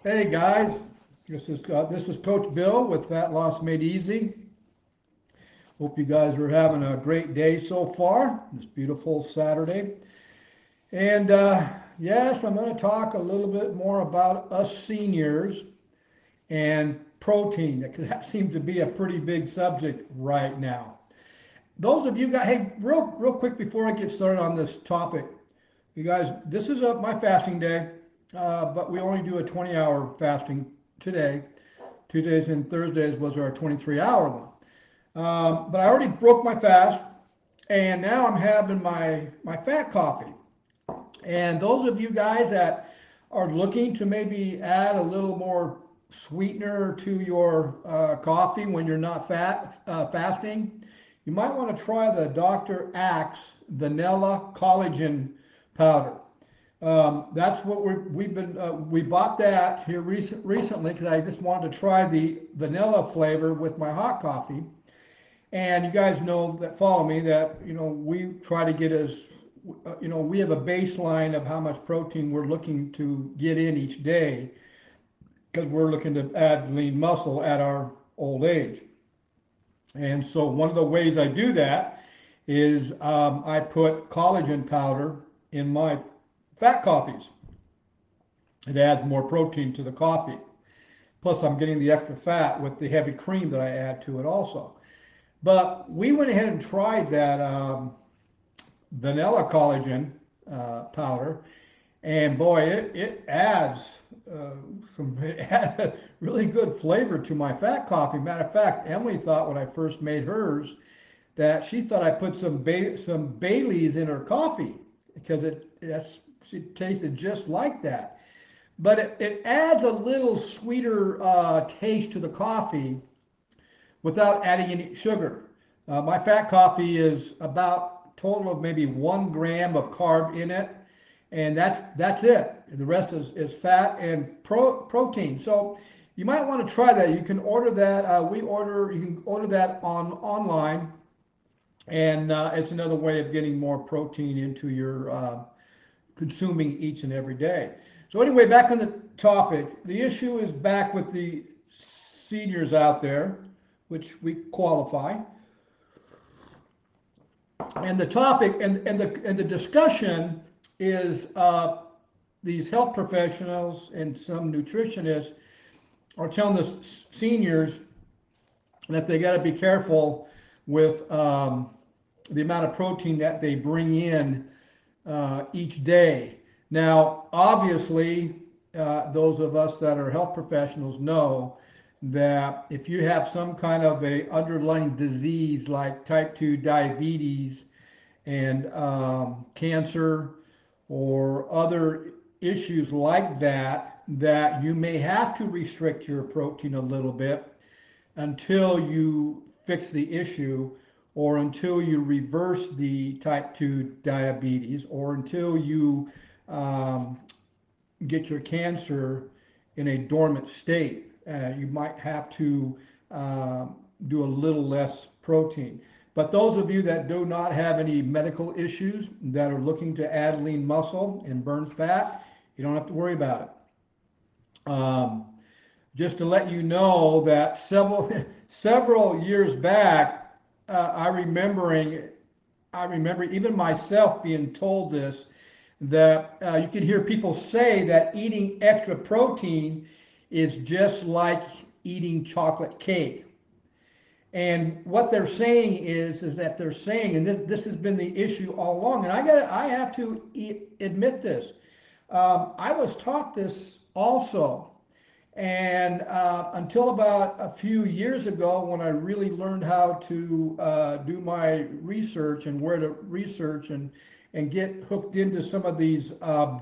Hey guys, this is Coach Bill with Fat Loss Made Easy. Hope you guys are having a great day so far. This beautiful Saturday, and yes, I'm going to talk a little bit more about us seniors and protein, because that seems to be a pretty big subject right now. Those of you guys, hey, real quick before I get started on this topic, you guys, this is my fasting day, but we only do a 20-hour fasting today. Tuesdays and Thursdays was our 23-hour one. But I already broke my fast, and now I'm having my fat coffee. And those of you guys that are looking to maybe add a little more sweetener to your coffee when you're not fasting, you might want to try the Dr. Axe Vanilla Collagen Powder. That's what we bought that here recently because I just wanted to try the vanilla flavor with my hot coffee. And you guys know that follow me that we try to get we have a baseline of how much protein we're looking to get in each day because we're looking to add lean muscle at our old age. And so one of the ways I do that is I put collagen powder in my fat coffees. It adds more protein to the coffee. Plus I'm getting the extra fat with the heavy cream that I add to it also. But we went ahead and tried that vanilla collagen powder, and boy, it adds it had a really good flavor to my fat coffee. Matter of fact, Emily thought when I first made hers that she thought I put some Baileys in her coffee because she tasted just like that. But it adds a little sweeter taste to the coffee without adding any sugar. My fat coffee is about a total of maybe 1 gram of carb in it, and that's it. The rest is fat and protein. So you might want to try that. You can order that. You can order that online, and it's another way of getting more protein into your consuming each and every day. So anyway, back on the topic. The issue is back with the seniors out there, which we qualify. And the topic and the discussion is these health professionals and some nutritionists are telling the seniors that they got to be careful with the amount of protein that they bring in each day. Now, obviously, those of us that are health professionals know that if you have some kind of a underlying disease like type 2 diabetes and cancer or other issues like that, that you may have to restrict your protein a little bit until you fix the issue, or until you reverse the type 2 diabetes, or until you get your cancer in a dormant state. You might have to do a little less protein. But those of you that do not have any medical issues, that are looking to add lean muscle and burn fat, you don't have to worry about it. Just to let you know that several years back, I remember even myself being told this, that you could hear people say that eating extra protein is just like eating chocolate cake. And what they're saying is that they're saying, and this has been the issue all along, and I have to admit this. I was taught this also, and until about a few years ago, when I really learned how to do my research and where to research and get hooked into some of these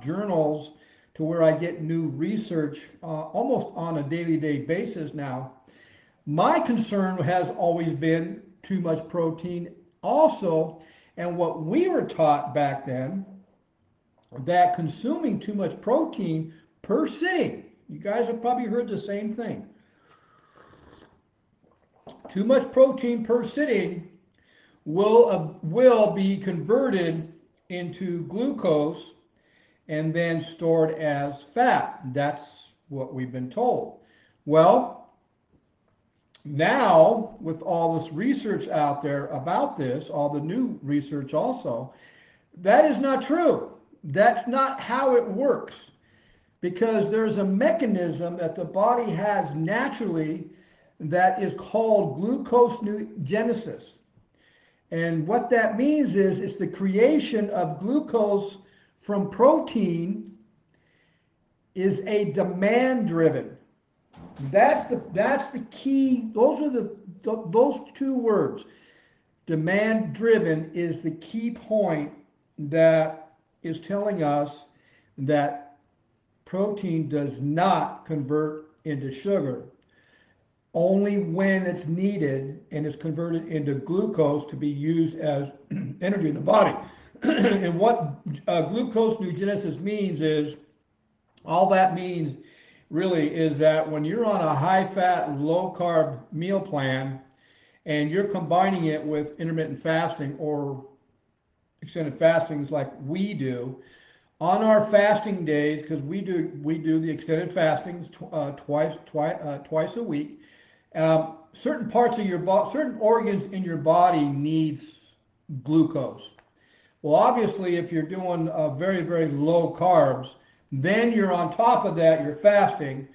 journals, to where I get new research almost on a day basis now. My concern has always been too much protein also, and what we were taught back then, that consuming too much protein per sitting, you guys have probably heard the same thing. Too much protein per sitting will be converted into glucose and then stored as fat. That's what we've been told. Well, now with all this research out there about this, all the new research also, that is not true. That's not how it works, because there's a mechanism that the body has naturally that is called gluconeogenesis. And what that means is it's the creation of glucose from protein is a demand driven. That's the key. Those are those two words. Demand driven is the key point that is telling us that protein does not convert into sugar. Only when it's needed and is converted into glucose to be used as energy in the body. And what gluconeogenesis means is, all that means really is that when you're on a high-fat, low-carb meal plan and you're combining it with intermittent fasting or extended fastings like we do, on our fasting days, because we do the extended fastings twice a week, certain parts of your body, certain organs in your body needs glucose. Well, obviously, if you're doing very, very low carbs, then you're on top of that, you're fasting.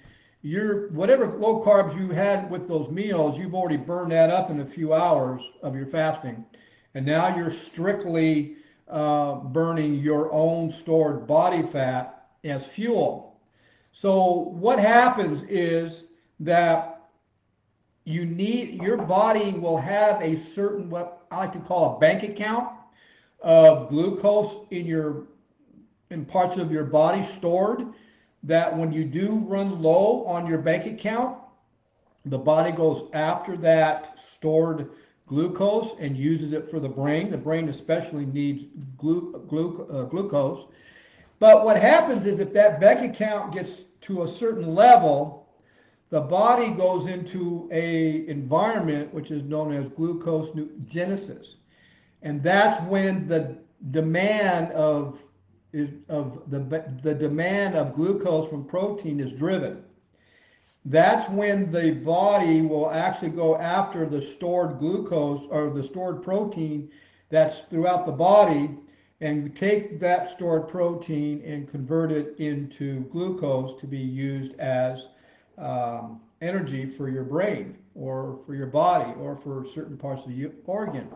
Whatever low carbs you had with those meals, you've already burned that up in a few hours of your fasting. And now you're strictly burning your own stored body fat as fuel. So what happens is that your body will have a certain, what I like to call a bank account of glucose in parts of your body stored, that when you do run low on your bank account, the body goes after that stored glucose and uses it for the brain. The brain especially needs glucose. But what happens is, if that bank account gets to a certain level, the body goes into an environment which is known as gluconeogenesis. And that's when the demand of demand of glucose from protein is driven. That's when the body will actually go after the stored glucose or the stored protein that's throughout the body, and take that stored protein and convert it into glucose to be used as energy for your brain or for your body or for certain parts of the organ.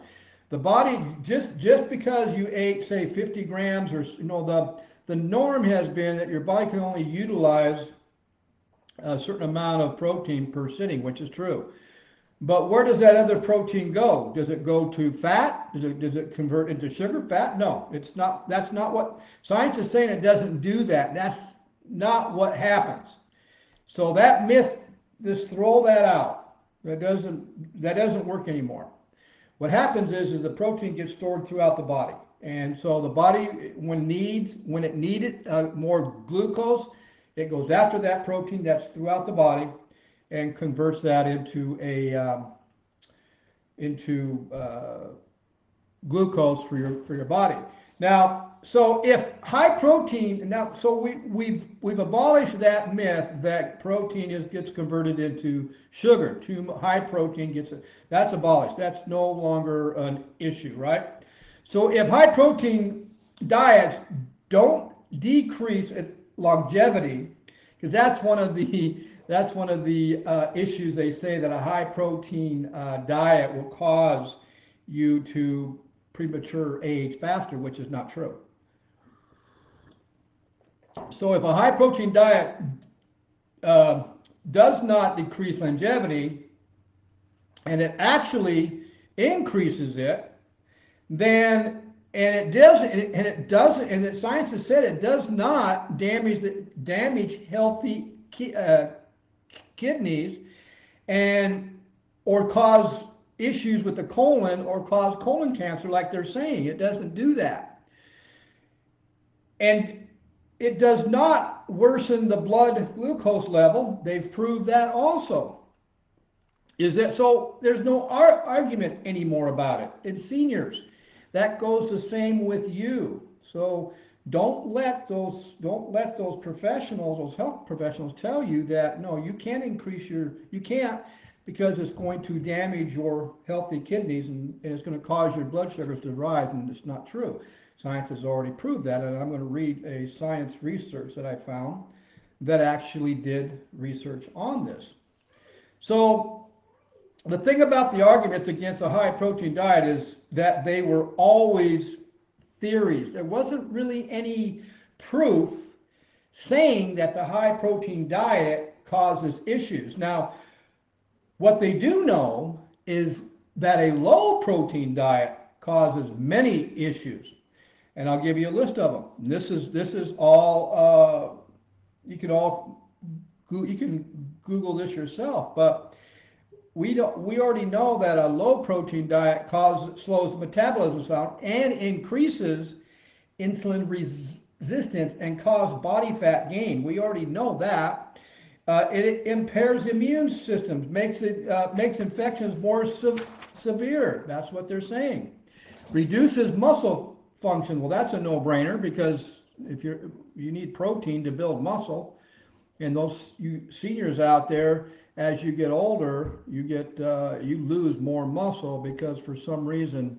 The body, just because you ate, say, 50 grams, or the norm has been that your body can only utilize a certain amount of protein per sitting, which is true. But where does that other protein go? Does it go to fat? Does it convert into sugar? Fat? No, it's not. That's not what science is saying. It doesn't do that. That's not what happens. So that myth, just throw that out. That doesn't work anymore. What happens is the protein gets stored throughout the body, and so the body, when it needed more glucose, it goes after that protein that's throughout the body and converts that into glucose for your body. Now, so if high protein, so we've abolished that myth that protein gets converted into sugar. Too high protein that's abolished. That's no longer an issue, right? So if high protein diets don't decrease longevity, because that's one of the issues. They say that a high protein diet will cause you to premature age faster, which is not true. So if a high protein diet does not decrease longevity, and it actually increases it, then and that science has said it does not damage healthy kidneys or cause issues with the colon or cause colon cancer like they're saying. It doesn't do that. And it does not worsen the blood glucose level. They've proved that also. So there's no argument anymore about it. In seniors, that goes the same with you. So Don't let those professionals, those health professionals, tell you that no, you can't, because it's going to damage your healthy kidneys, and it's going to cause your blood sugars to rise, and it's not true. Science has already proved that, and I'm going to read a science research that I found that actually did research on this. So the thing about the arguments against a high protein diet is that they were always theories. There wasn't really any proof saying that the high protein diet causes issues. Now, what they do know is that a low protein diet causes many issues, and I'll give you a list of them. This is all you can Google this yourself, but we already know that a low protein diet slows metabolism down and increases insulin resistance and causes body fat gain. We already know that. It impairs immune systems, makes infections more severe. That's what they're saying. Reduces muscle function. Well, that's a no-brainer, because if you need protein to build muscle, and those seniors out there, as you get older, you lose more muscle because for some reason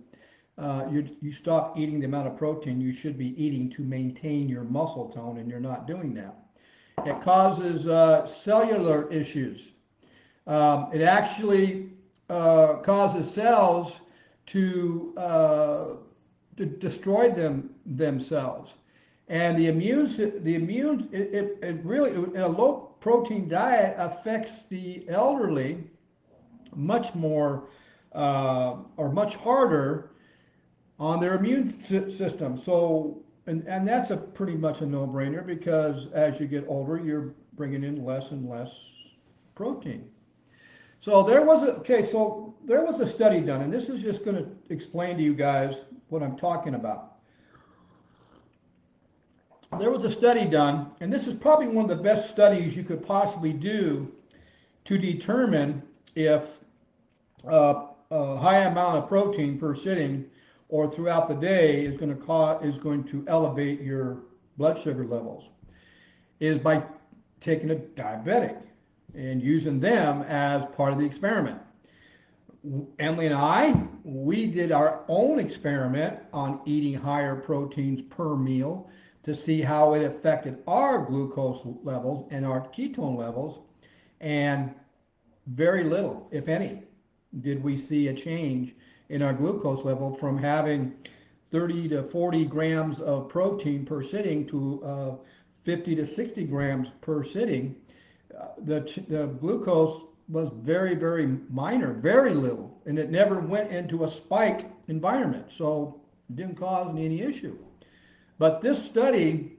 you stop eating the amount of protein you should be eating to maintain your muscle tone, and you're not doing that. It causes cellular issues. It actually causes cells to destroy themselves. And the immune, it really, in a low protein diet, affects the elderly much more or much harder on their immune system. So, and that's pretty much a no-brainer, because as you get older, you're bringing in less and less protein. So there was a study done, and this is just going to explain to you guys what I'm talking about. There was a study done, and this is probably one of the best studies you could possibly do to determine if a high amount of protein per sitting or throughout the day is going to elevate your blood sugar levels, is by taking a diabetic and using them as part of the experiment. Emily and we did our own experiment on eating higher proteins per meal to see how it affected our glucose levels and our ketone levels, and very little, if any, did we see a change in our glucose level from having 30 to 40 grams of protein per sitting to 50 to 60 grams per sitting. The glucose was very, very minor, very little, and it never went into a spike environment, so it didn't cause any issue. But this study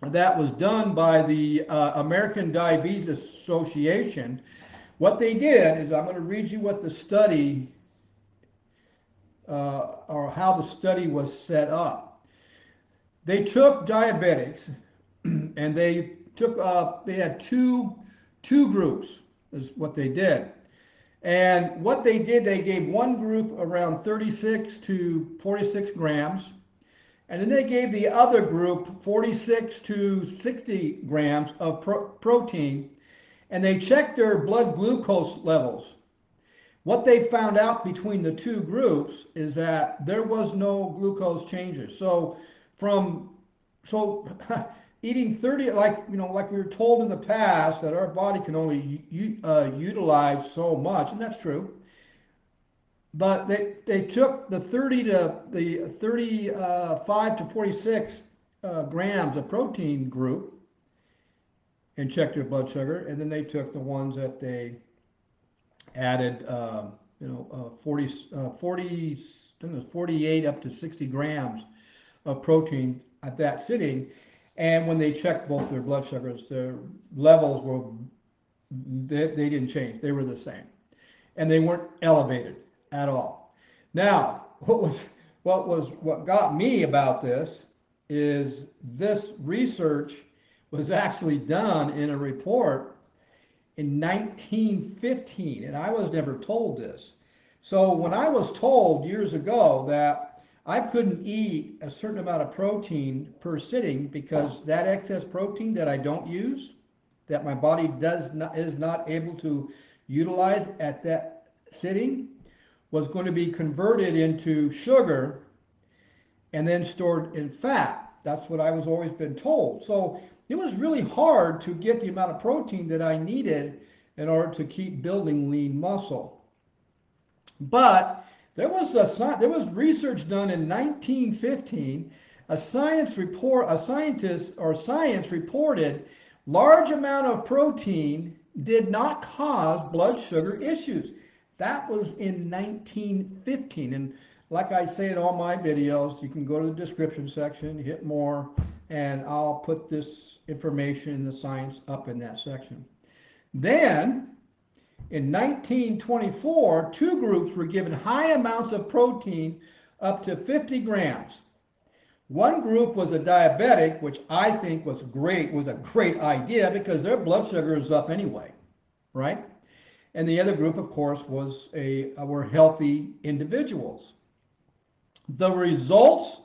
that was done by the American Diabetes Association, what they did is, I'm going to read you what the study, or how the study was set up. They took diabetics, and they had two groups, is what they did. And what they did, they gave one group around 36 to 46 grams, and then they gave the other group 46 to 60 grams of protein, and they checked their blood glucose levels. What they found out between the two groups is that there was no glucose changes. So eating 30, like we were told in the past, that our body can only utilize so much, and that's true. But they took the 35 to 46 grams of protein group and checked their blood sugar, and then they took the ones that they added 48 up to 60 grams of protein at that sitting. And when they checked both their blood sugars, their levels they didn't change. They were the same, and they weren't elevated at all. Now, what got me about this is this research was actually done in a report in 1915, and I was never told this. So when I was told years ago that I couldn't eat a certain amount of protein per sitting because that excess protein that I don't use, that my body is not able to utilize at that sitting, was going to be converted into sugar and then stored in fat. That's what I was always been told. So it was really hard to get the amount of protein that I needed in order to keep building lean muscle. But there was research done in 1915. Science reported large amount of protein did not cause blood sugar issues. That was in 1915. And like I say in all my videos, you can go to the description section, hit more, and I'll put this information in the science up in that section. Then, in 1924, two groups were given high amounts of protein, up to 50 grams. One group was a diabetic, which I think was a great idea because their blood sugar is up anyway, right? And the other group, of course, were healthy individuals. The results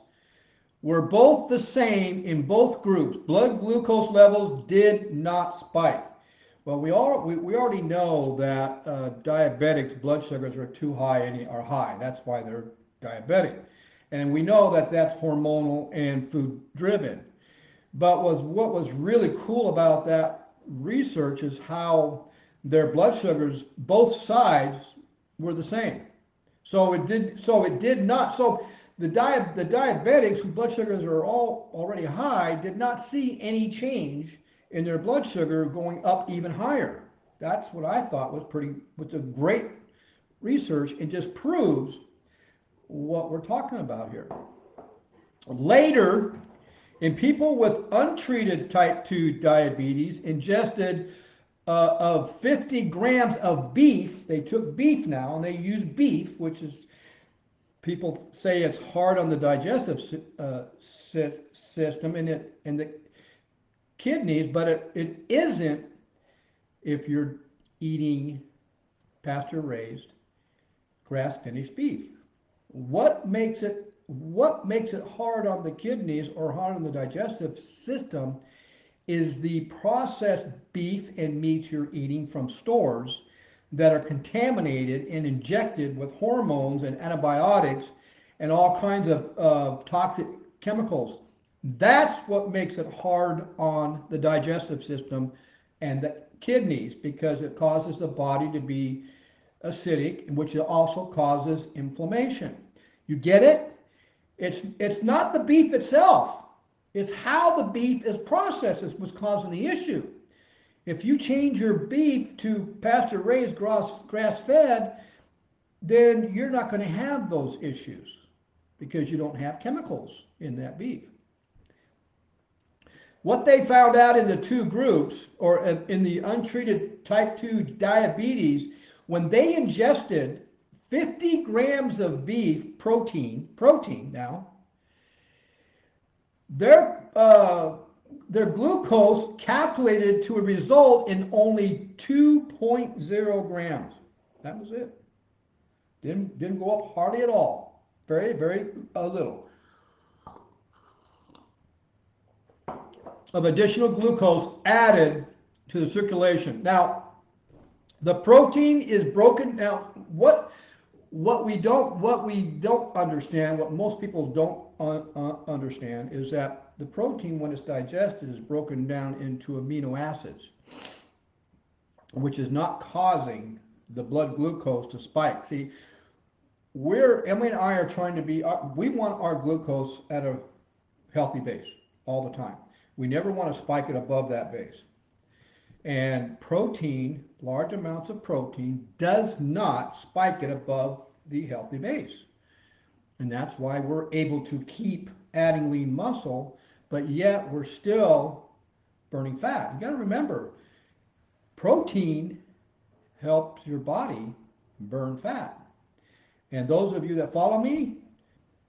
were both the same in both groups. Blood glucose levels did not spike. Well, we already know that diabetics' blood sugars are too high and are high. That's why they're diabetic. And we know that that's hormonal and food driven. But what was really cool about that research is how their blood sugars, both sides, were the same. So the diabetics whose blood sugars are all already high did not see any change in their blood sugar going up even higher. That's what I thought was a great research, and just proves what we're talking about here. Later, in people with untreated type 2 diabetes ingested of 50 grams of beef, they took beef now and they use beef, which is, people say it's hard on the digestive system and the kidneys, but it isn't if you're eating pasture-raised, grass-finished beef. What makes it hard on the kidneys or hard on the digestive system is the processed beef and meat you're eating from stores that are contaminated and injected with hormones and antibiotics and all kinds of toxic chemicals. That's what makes it hard on the digestive system and the kidneys, because it causes the body to be acidic, which also causes inflammation. You get it? It's not the beef itself. It's how the beef is processed is what's causing the issue. If you change your beef to pasture-raised, grass-fed, then you're not going to have those issues because you don't have chemicals in that beef. What they found out in the two groups, or in the untreated type 2 diabetes, when they ingested 50 grams of beef protein now, their glucose calculated to a result in only 2.0 grams. That was it. Didn't go up hardly at all. Very, very little of additional glucose added to the circulation. Now, the protein is broken down. What we don't understand, what most people don't understand, is that the protein, when it's digested, is broken down into amino acids, which is not causing the blood glucose to spike. See, Emily and I are trying to we want our glucose at a healthy base all the time. We never want to spike it above that base. And protein, large amounts of protein, does not spike it above the healthy base. And that's why we're able to keep adding lean muscle, but yet we're still burning fat. You got to remember, protein helps your body burn fat. And those of you that follow me,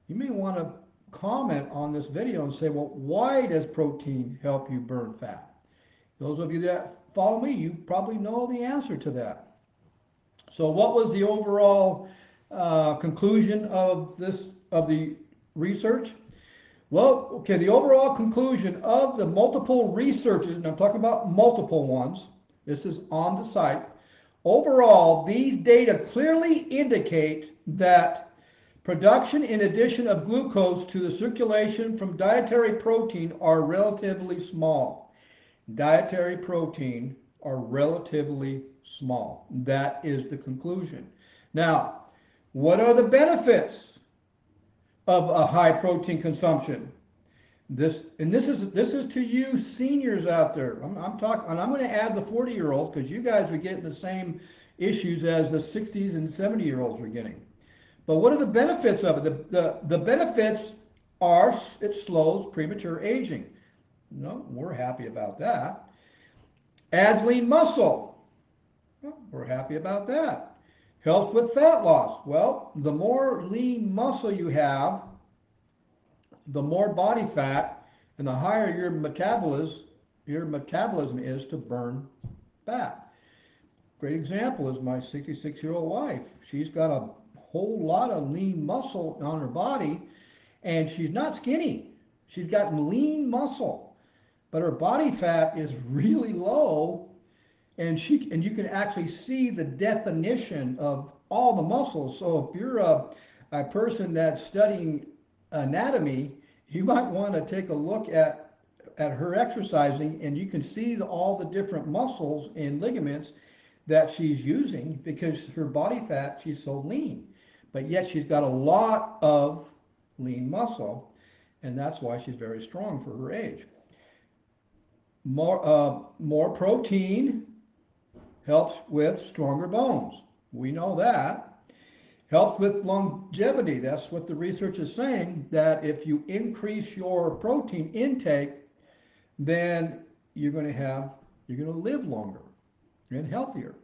you may want to comment on this video and say, well, why does protein help you burn fat? Those of you that follow me, you probably know the answer to that. So what was the overall conclusion of the research? Well, okay, the overall conclusion of the multiple researches, and I'm talking about multiple ones, this is on the site. Overall, these data clearly indicate that production in addition of glucose to the circulation from dietary protein are relatively small. Dietary protein are relatively small. That is the conclusion. Now, what are the benefits of a high protein consumption? This is to you seniors out there. I'm talking, and I'm going to add the 40-year-olds because you guys are getting the same issues as the 60s and 70-year-olds are getting. But what are the benefits of it? The benefits are it slows premature aging. No, we're happy about that. Adds lean muscle. Well, we're happy about that. Helps with fat loss. Well, the more lean muscle you have, the more body fat and the higher your metabolism is to burn fat. Great example is my 66-year-old wife. She's got a whole lot of lean muscle on her body, and she's not skinny. She's got lean muscle, but her body fat is really low, and you can actually see the definition of all the muscles. So if you're a person that's studying anatomy, you might want to take a look at her exercising, and you can see all the different muscles and ligaments that she's using because her body fat, she's so lean. But yet she's got a lot of lean muscle, and that's why she's very strong for her age. More protein helps with stronger bones. We know that. Helps with longevity. That's what the research is saying, that if you increase your protein intake, then you're going to live longer and healthier.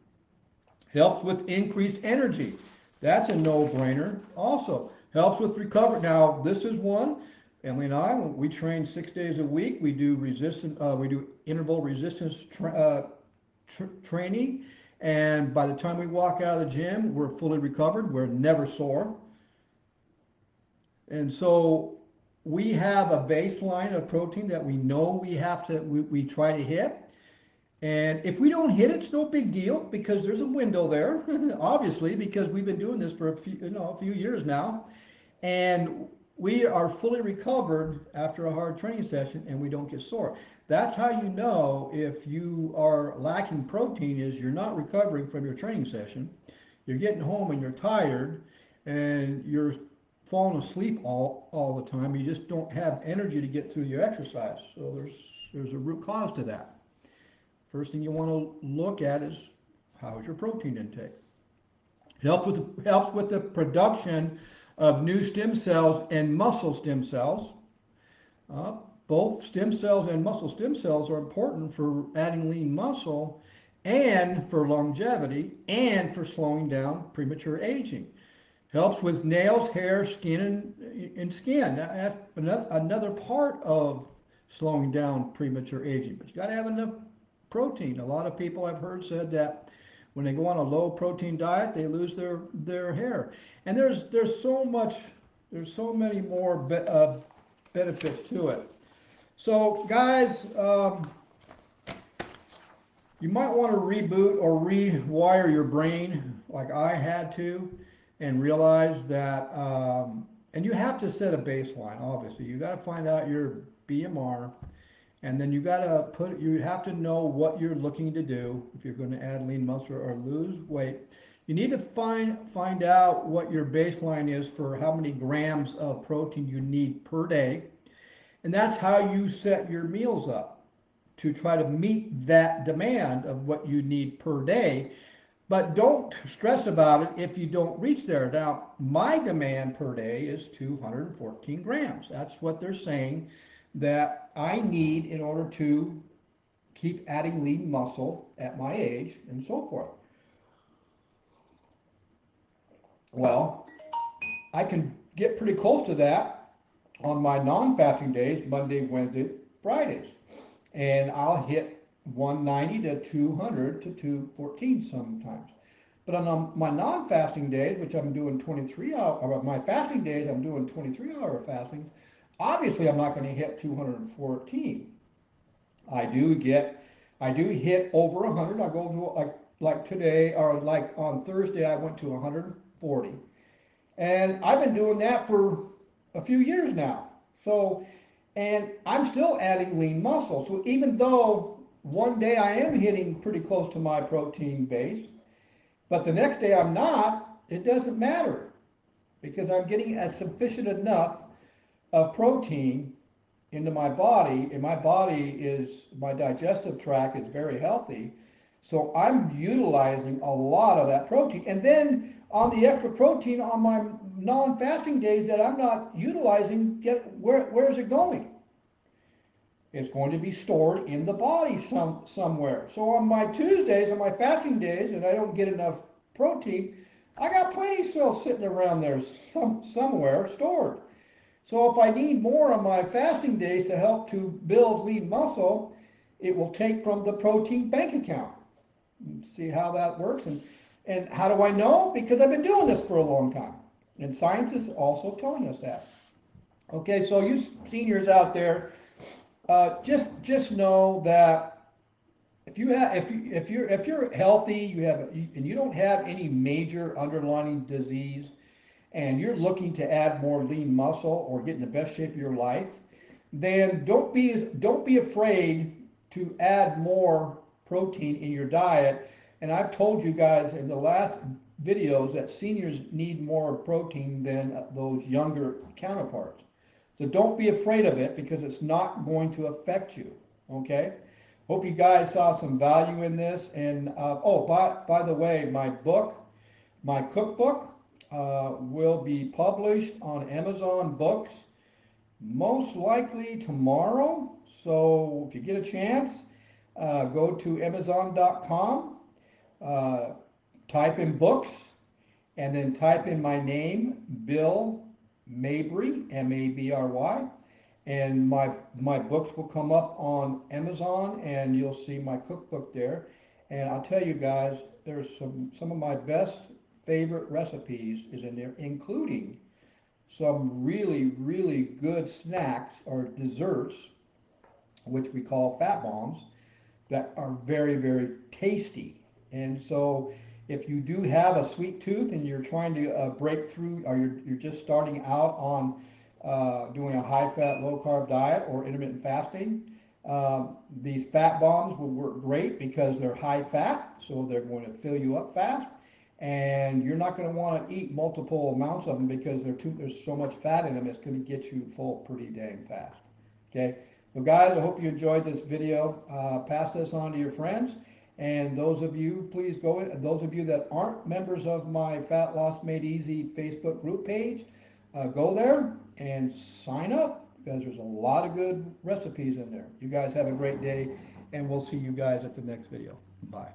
Helps with increased energy. That's a no-brainer. Also, helps with recovery. Now, this is one. Emily and I, we train 6 days a week. We do interval resistance training. And by the time we walk out of the gym, we're fully recovered. We're never sore. And so we have a baseline of protein that we know we try to hit. And if we don't hit it, it's no big deal because there's a window there, obviously, because we've been doing this for a few years now. And we are fully recovered after a hard training session and we don't get sore. That's how you know if you are lacking protein is you're not recovering from your training session. You're getting home and you're tired and you're falling asleep all the time. You just don't have energy to get through your exercise. So there's a root cause to that. First thing you want to look at is how is your protein intake. Helps with the production of new stem cells and muscle stem cells. Both stem cells and muscle stem cells are important for adding lean muscle and for longevity and for slowing down premature aging. Helps with nails, hair, skin, and skin. That's another part of slowing down premature aging. But you got to have enough protein. A lot of people I've heard said that when they go on a low protein diet, they lose their hair. And there's so many more benefits to it. So guys, you might want to reboot or rewire your brain like I had to and realize that, and you have to set a baseline, obviously. You got to find out your BMR, and then you have to know what you're looking to do if you're going to add lean muscle or lose weight. You need to find out what your baseline is for how many grams of protein you need per day. And that's how you set your meals up to try to meet that demand of what you need per day. But don't stress about it if you don't reach there. Now, my demand per day is 214 grams. That's what they're saying that I need in order to keep adding lean muscle at my age and so forth. Well, I can get pretty close to that on my non-fasting days, Monday, Wednesday, Fridays. And I'll hit 190 to 200 to 214 sometimes. But on my non-fasting days, which I'm doing 23 hour, or my fasting days, I'm doing 23-hour fasting. Obviously, I'm not going to hit 214. I do get, I do hit over 100. I go to like today, or like on Thursday, I went to 140. And I've been doing that for a few years now. So, and I'm still adding lean muscle. So even though one day I am hitting pretty close to my protein base, but the next day I'm not, it doesn't matter because I'm getting a sufficient enough of protein into my body, and my digestive tract is very healthy. So I'm utilizing a lot of that protein. And then on the extra protein on my non-fasting days that I'm not utilizing, where is it going? It's going to be stored in the body somewhere. So on my Tuesdays, on my fasting days, and I don't get enough protein, I got plenty still sitting around there somewhere stored. So if I need more on my fasting days to help to build lean muscle, it will take from the protein bank account. See how that works. And how do I know? Because I've been doing this for a long time. And science is also telling us that. Okay, so you seniors out there, just know that if you're healthy, and you don't have any major underlying disease, and you're looking to add more lean muscle or get in the best shape of your life, then don't be afraid to add more protein in your diet. And I've told you guys in the last videos that seniors need more protein than those younger counterparts. So don't be afraid of it because it's not going to affect you. Okay? Hope you guys saw some value in this. And oh, by the way, my cookbook, will be published on Amazon Books most likely tomorrow. So if you get a chance, go to Amazon.com, uh, type in books, and then type in my name, Bill Mabry, Mabry, and my books will come up on Amazon, and you'll see my cookbook there. And I'll tell you guys, there's some of my best favorite recipes is in there, including some really, really good snacks or desserts, which we call fat bombs, that are very, very tasty. And so if you do have a sweet tooth and you're trying to break through, or you're just starting out on doing a high fat, low carb diet or intermittent fasting, these fat bombs will work great because they're high fat, so they're going to fill you up fast. And you're not going to want to eat multiple amounts of them because there's so much fat in them, it's going to get you full pretty dang fast. Okay, so guys, I hope you enjoyed this video. Pass this on to your friends. And those of you, please go in. Those of you that aren't members of my Fat Loss Made Easy Facebook group page, go there and sign up because there's a lot of good recipes in there. You guys have a great day, and we'll see you guys at the next video. Bye.